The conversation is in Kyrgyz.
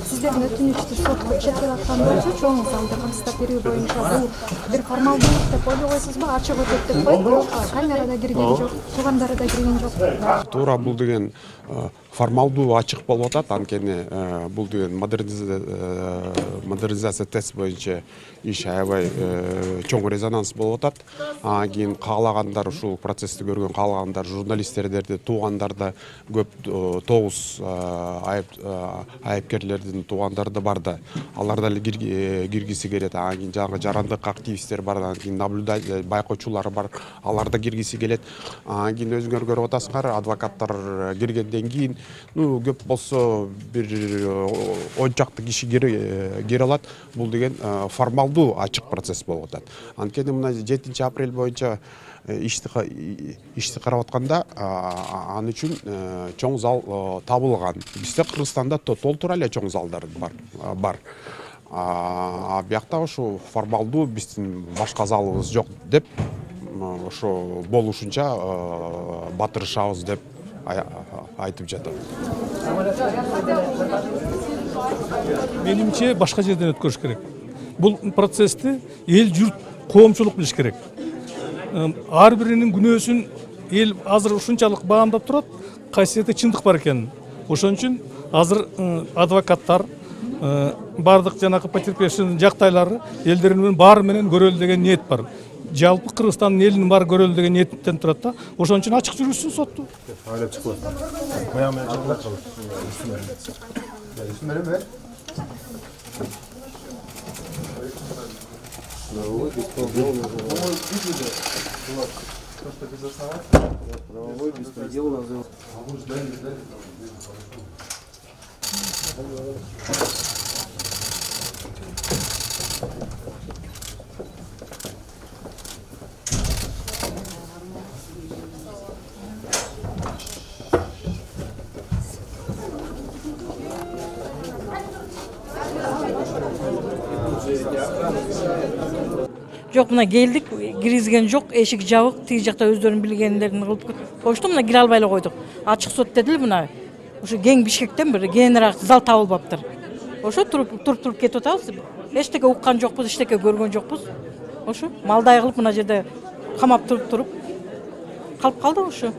Сиздердин өтүнүчтү сотко чет аткан боюнча чоң залда кыргызстан берүү боюнча бул бир формалдуулук деп ойлобойсузбу? Ачык өтөт деп коюп, камерада кирген жок, туугандары да кирген жок. Туура бул деген формалдуу ачык болуп атат, анткени бул деген модернизация тест боюнча иш аябай чоң резонанс болуп атат. Анан кийин каалагандар, ушул процессти көргөн каалагандар, журналисттерди, туугандар да көп, 9 айыпкерлердин туугандары да бар да. Алар дали киргиси келет. Анан кийин жаңы жарандык активисттер бар, анан кийин наблюдатель, байкоочулар бар, алар да киргиси келет. Анан кийин өзүңөр көрүп атасыңар, адвокаттар киргенден кийин көп болсо бир 10 чакты киши кире алат. Бул деген формалдуу ачык процесс болуп атат. Анткени мына 7 апрель боюнча ишти карап атканда аны үчүн чоң зал табылган. Бизде Кыргызстанда толтура эле чоң залдар бар. Биякта ушу формалдуу биздин башка залыбыз жок деп, ошо болушунча батырышабыз деп айтып жатат. Менимче башка жерден өткөрүш керек. Бул процессти эл журт, коомчулук билиш керек. Ар биринин күнөөсүн эл азыр ушунчалык баамдап турат, кайсы жерде чындык бар экенин. Ошон үчүн азыр адвокаттар, бардык жанагы потерпевшинин жактайлары элдеринин баары менен көрөлү деген ниет бар. Жалпы Кыргызстандын элинин баары көрөлү деген ниеттен турат да. Ошон үчүн ачык жүрүшсүн сотту. Айлап чыгып атат. Баягы менен чыгып атат. Правовой беспредел называется. Жок, мына келдик, киргизген жок, эшик жабык, тиги жакта өздөрүнүн билгендерин кылып коюшту, мына кире албай эле койдук. Ачык сот дедил, мына ушу кең Бишкектен бир кененирээк зал табылбаптыр. Ошо туруп кетип атабыз. Эчтеке уккан жокпуз, эчтеке көргөн жокпуз. Ошо малдай кылып мына жерде камап туруп калып калдык ошо.